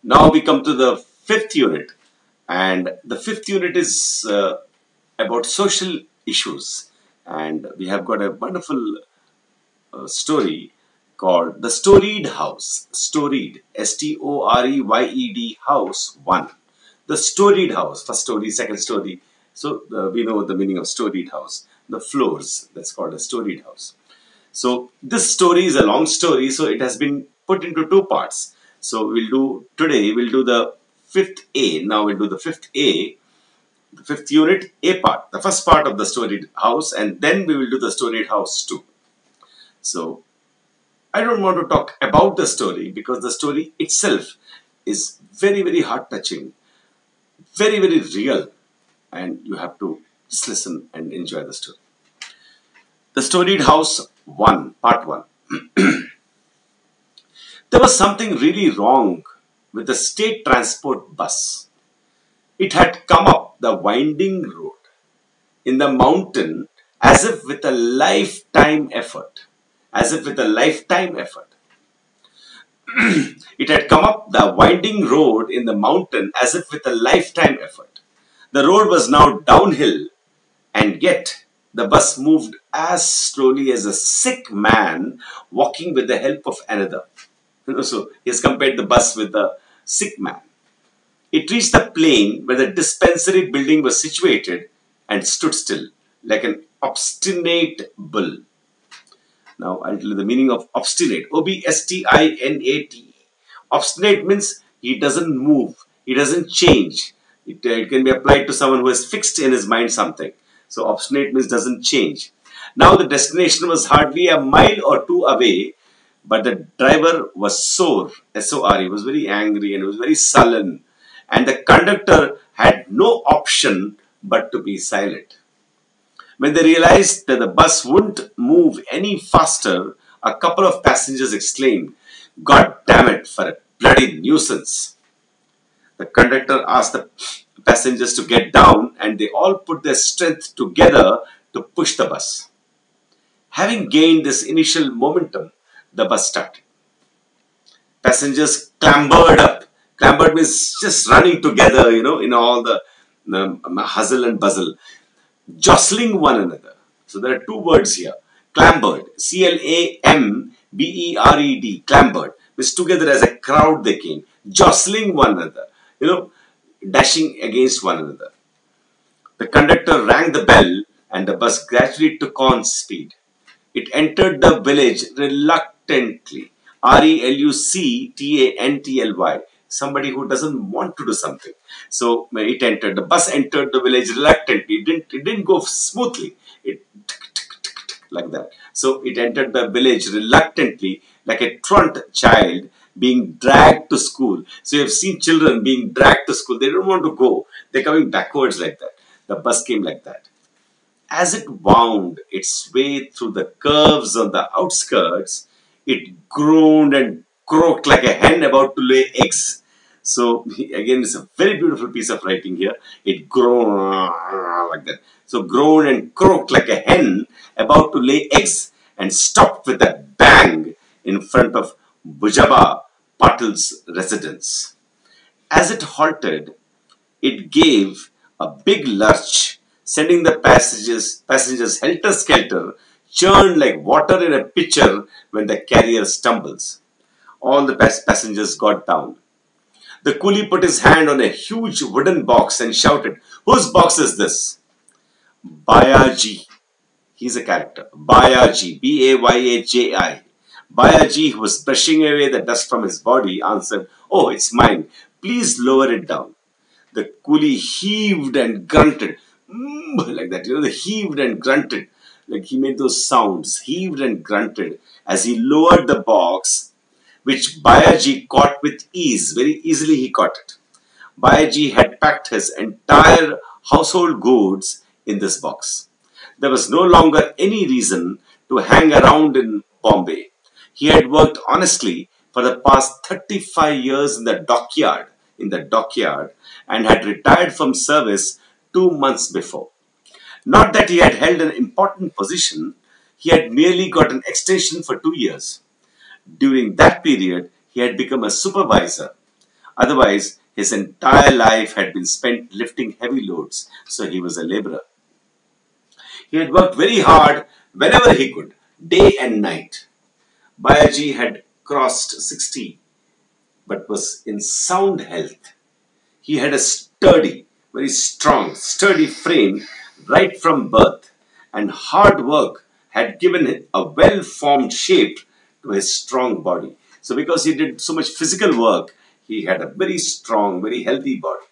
Now we come to the fifth unit, and the fifth unit is about social issues. And we have got a wonderful story called The Storeyed House. Storeyed, Storeyed House I. The Storeyed House, first story, second story. So we know the meaning of Storeyed House. The floors, that's called a Storeyed House. So this story is a long story, so it has been put into two parts. So we'll do the fifth A. Now we'll do the fifth A, the fifth unit, A part, the first part of the Storeyed House, and then we will do the Storeyed House 2. So I don't want to talk about the story because the story itself is very, very heart touching, very, very real, and you have to just listen and enjoy the story. The Storeyed House 1, Part 1. There was something really wrong with the state transport bus. It had come up the winding road in the mountain as if with a lifetime effort. As if with a lifetime effort. It had come up the winding road in the mountain as if with a lifetime effort. The road was now downhill, and yet the bus moved as slowly as a sick man walking with the help of another. So he has compared the bus with the sick man. It reached the plain where the dispensary building was situated and stood still like an obstinate bull. Now I'll tell you the meaning of obstinate. Obstinate. Obstinate means he doesn't move, he doesn't change. It can be applied to someone who has fixed in his mind something. So obstinate means doesn't change. Now the destination was hardly a mile or two away, but the driver was sore, S-O-R-E, was very angry and was very sullen. And the conductor had no option but to be silent. When they realized that the bus wouldn't move any faster, a couple of passengers exclaimed, "God damn it, for a bloody nuisance." The conductor asked the passengers to get down, and they all put their strength together to push the bus. Having gained this initial momentum, the bus started. Passengers clambered up. Clambered means just running together, in all the hustle and bustle, jostling one another. So there are two words here. Clambered, C-L-A-M-B-E-R-E-D, clambered, means together as a crowd they came, jostling one another, dashing against one another. The conductor rang the bell and the bus gradually took on speed. It entered the village reluctantly. R-E-L-U-C-T-A-N-T-L-Y. Somebody who doesn't want to do something. So the bus entered the village reluctantly. It didn't go smoothly. It like that. So it entered the village reluctantly, like a truant child being dragged to school. So you have seen children being dragged to school. They don't want to go. They're coming backwards like that. The bus came like that. As it wound its way through the curves on the outskirts, it groaned and croaked like a hen about to lay eggs. So again, it's a very beautiful piece of writing here. It groaned like that. So groaned and croaked like a hen about to lay eggs and stopped with a bang in front of Bujaba Patil's residence. As it halted, it gave a big lurch, sending the passengers helter-skelter, churned like water in a pitcher when the carrier stumbles. All the passengers got down. The coolie put his hand on a huge wooden box and shouted, "Whose box is this?" Bayaji. He's a character. Bayaji. B-A-Y-A-J-I. Bayaji, who was brushing away the dust from his body, answered, "Oh, it's mine. Please lower it down." The coolie heaved and grunted. Like that, they heaved and grunted. Like he made those sounds, heaved and grunted as he lowered the box, which Bayaji caught with ease. Very easily he caught it. Bayaji had packed his entire household goods in this box. There was no longer any reason to hang around in Bombay. He had worked honestly for the past 35 years in the dockyard, and had retired from service 2 months before. Not that he had held an important position, he had merely got an extension for 2 years. During that period, he had become a supervisor. Otherwise, his entire life had been spent lifting heavy loads, so he was a laborer. He had worked very hard whenever he could, day and night. Bayaji had crossed 60 but was in sound health. He had a sturdy, very strong, sturdy frame right from birth, and hard work had given him a well formed shape to his strong body. So, because he did so much physical work, he had a very strong, very healthy body.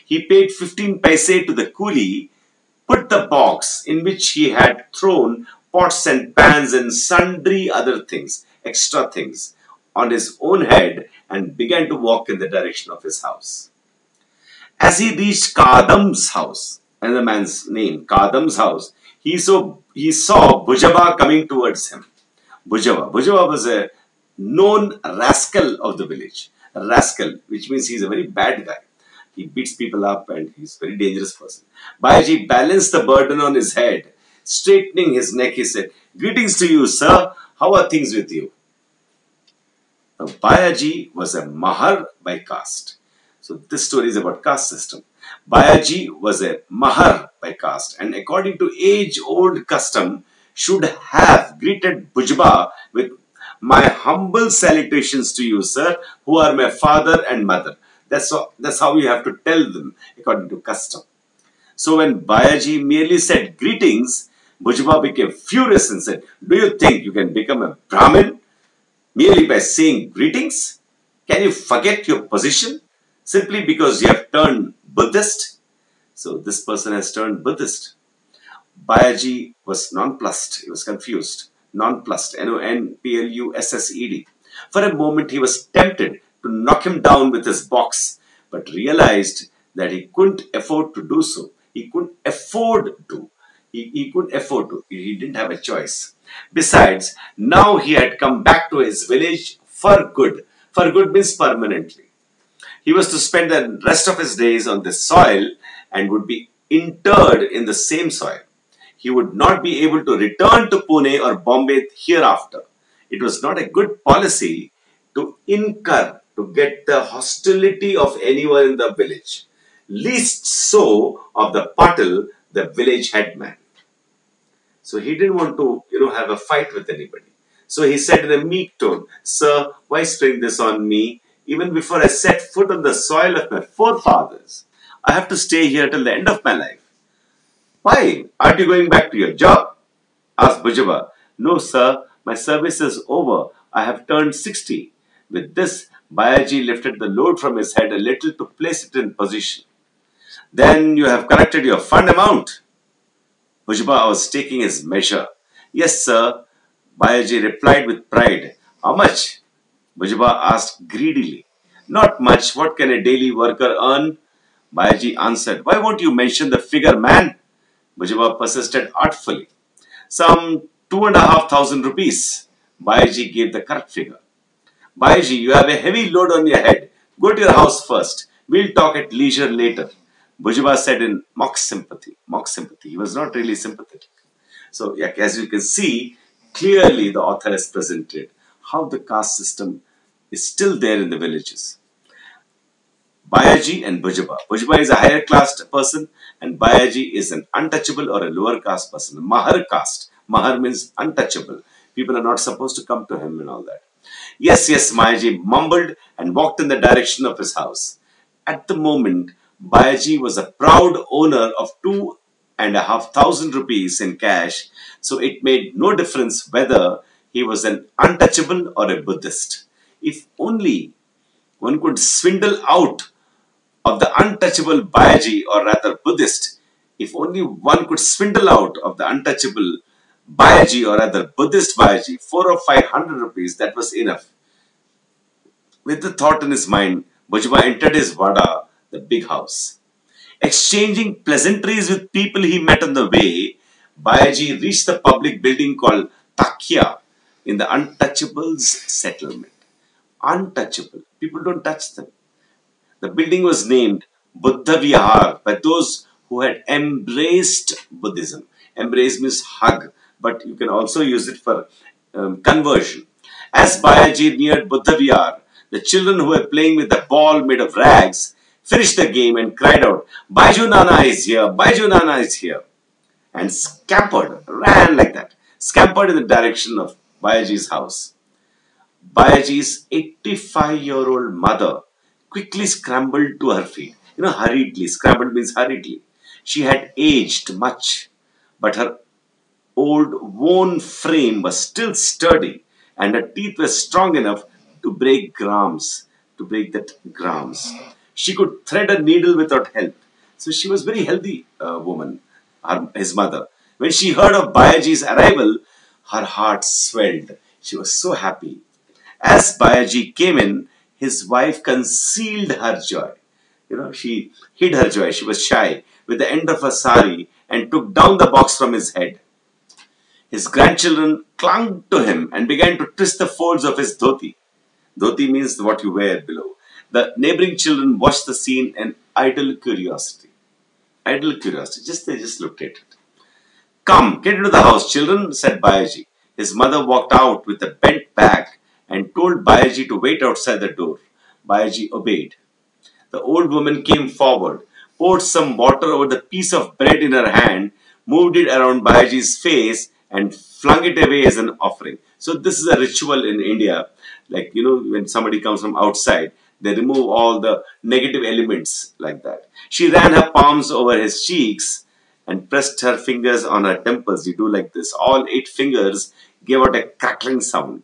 He paid 15 paise to the coolie, put the box in which he had thrown pots and pans and sundry other things, extra things, on his own head and began to walk in the direction of his house. As he reached Kadam's house, another man's name, Kadam's house, he saw Bujaba coming towards him. Bujaba was a known rascal of the village. A rascal, which means he's a very bad guy. He beats people up and he's a very dangerous person. Bayaji balanced the burden on his head. Straightening his neck, he said, "Greetings to you, sir. How are things with you?" Now, Bayaji was a Mahar by caste. So this story is about caste system. Bayaji was a Mahar by caste and according to age-old custom should have greeted Bujba with "My humble salutations to you, sir, who are my father and mother." That's how you have to tell them according to custom. So when Bayaji merely said greetings, Bujba became furious and said, "Do you think you can become a Brahmin merely by saying greetings? Can you forget your position simply because you have turned Buddhist?" So this person has turned Buddhist. Bayaji was nonplussed. He was confused. Nonplussed. Nonplussed. For a moment, he was tempted to knock him down with his box, but realized that he couldn't afford to do so. He couldn't afford to. He couldn't afford to. He didn't have a choice. Besides, now he had come back to his village for good. For good means permanently. He was to spend the rest of his days on this soil and would be interred in the same soil. He would not be able to return to Pune or Bombay hereafter. It was not a good policy to get the hostility of anyone in the village, least so of the Patil, the village headman. So he didn't want to, have a fight with anybody. So he said in a meek tone, "Sir, why spring this on me? Even before I set foot on the soil of my forefathers, I have to stay here till the end of my life." "Why? Aren't you going back to your job?" asked Bujaba. "No, sir, my service is over. I have turned 60. With this, Bayaji lifted the load from his head a little to place it in position. "Then you have collected your fund amount?" Bujaba was taking his measure. "Yes, sir," Bayaji replied with pride. "How much?" Bujaba asked greedily. "Not much. What can a daily worker earn?" Bayaji answered. "Why won't you mention the figure, man?" Bujaba persisted artfully. "Some 2,500 rupees. Bayaji gave the correct figure. "Bayaji, you have a heavy load on your head. Go to your house first. We'll talk at leisure later," Bujaba said in mock sympathy. Mock sympathy. He was not really sympathetic. So, yeah, as you can see, clearly the author has presented how the caste system is still there in the villages. Bayaji and Bujaba. Bujaba is a higher caste person and Bayaji is an untouchable or a lower caste person. Mahar caste. Mahar means untouchable. People are not supposed to come to him and all that. "Yes, yes," Bayaji mumbled and walked in the direction of his house. At the moment, Bayaji was a proud owner of 2,500 rupees in cash, so it made no difference whether he was an untouchable or a Buddhist. If only one could swindle out of the untouchable Bayaji, or rather Buddhist, if only one could swindle out of the untouchable Bayaji, or rather Buddhist Bayaji, 4 or 500 rupees, that was enough. With the thought in his mind, Bujba entered his vada, the big house. Exchanging pleasantries with people he met on the way, Bayaji reached the public building called Takya in the Untouchables settlement. Untouchable. People don't touch them. The building was named Buddha Vihar by those who had embraced Buddhism. Embrace means hug, but you can also use it for conversion. As Bayaji neared Buddha Vihar, The children who were playing with a ball made of rags finished the game and cried out, Baiju Nana is here, Baiju Nana is here, and ran like that, scampered in the direction of Bayaji's house. Bayaji's 85-year-old mother quickly scrambled to her feet. Hurriedly. Scrambled means hurriedly. She had aged much, but her old worn frame was still sturdy, and her teeth were strong enough to break that grams. She could thread a needle without help. So she was very healthy woman, his mother. When she heard of Bayaji's arrival, her heart swelled. She was so happy. As Bayaji came in, his wife concealed her joy. She hid her joy. She was shy with the end of her sari and took down the box from his head. His grandchildren clung to him and began to twist the folds of his dhoti. Dhoti means what you wear below. The neighboring children watched the scene in idle curiosity. Idle curiosity. They just looked at it. Come, get into the house, children, said Bayaji. His mother walked out with a bent back and told Bayaji to wait outside the door. Bayaji obeyed. The old woman came forward, poured some water over the piece of bread in her hand, moved it around Bayaji's face, and flung it away as an offering. So this is a ritual in India. Like, when somebody comes from outside, they remove all the negative elements like that. She ran her palms over his cheeks and pressed her fingers on her temples. You do like this. All 8 fingers gave out a crackling sound.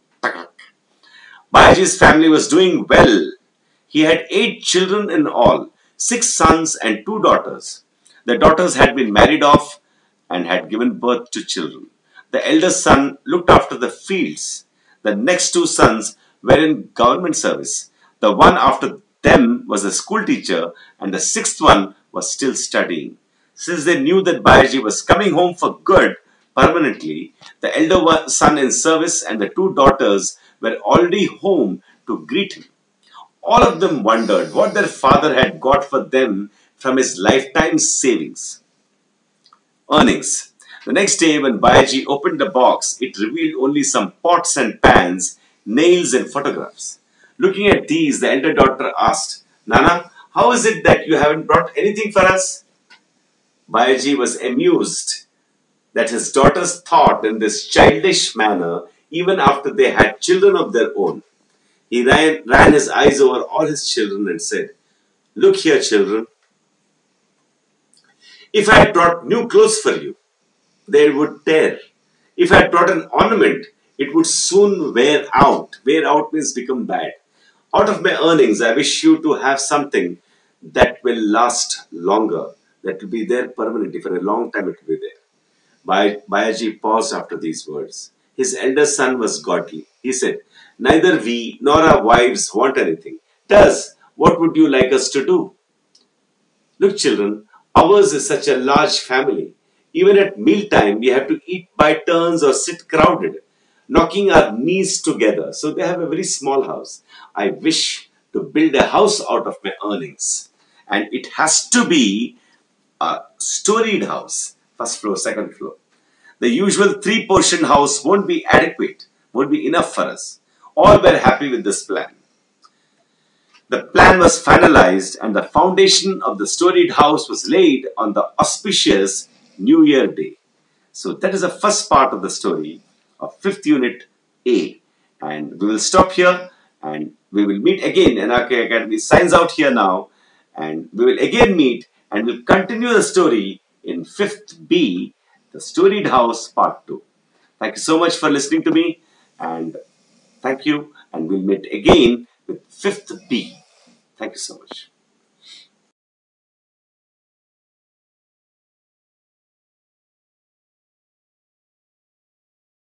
Bayaji's family was doing well. He had 8 children in all, 6 sons and 2 daughters. The daughters had been married off and had given birth to children. The eldest son looked after the fields. The next 2 sons were in government service. The one after them was a school teacher, and the 6th one was still studying. Since they knew that Bayaji was coming home for good, permanently, the elder son in service and the 2 daughters were already home to greet him. All of them wondered what their father had got for them from his lifetime earnings. The next day, when Bayaji opened the box, it revealed only some pots and pans, nails and photographs. Looking at these, the elder daughter asked, Nana, how is it that you haven't brought anything for us? Bayaji was amused that his daughters thought in this childish manner even after they had children of their own. He ran his eyes over all his children and said, Look here, children. If I had brought new clothes for you, they would tear. If I had brought an ornament, it would soon wear out. Wear out means become bad. Out of my earnings, I wish you to have something that will last longer, that will be there permanently. For a long time it will be there. Bayaji paused after these words. His eldest son was godly. He said, Neither we nor our wives want anything. Thus, what would you like us to do? Look, children, ours is such a large family. Even at mealtime, we have to eat by turns or sit crowded, knocking our knees together. So they have a very small house. I wish to build a house out of my earnings. And it has to be a storied house. First floor, second floor. The usual 3-portion house won't be adequate, won't be enough for us. All were happy with this plan. The plan was finalized and the foundation of the storied house was laid on the auspicious New Year Day. So that is the first part of the story of 5th unit A. And we will stop here and we will meet again. NRK Academy signs out here now, and we will again meet and we'll continue the story in 5th B, the Storied House Part 2. Thank you so much for listening to me, and thank you, and we'll meet again with 5th B. Thank you so much.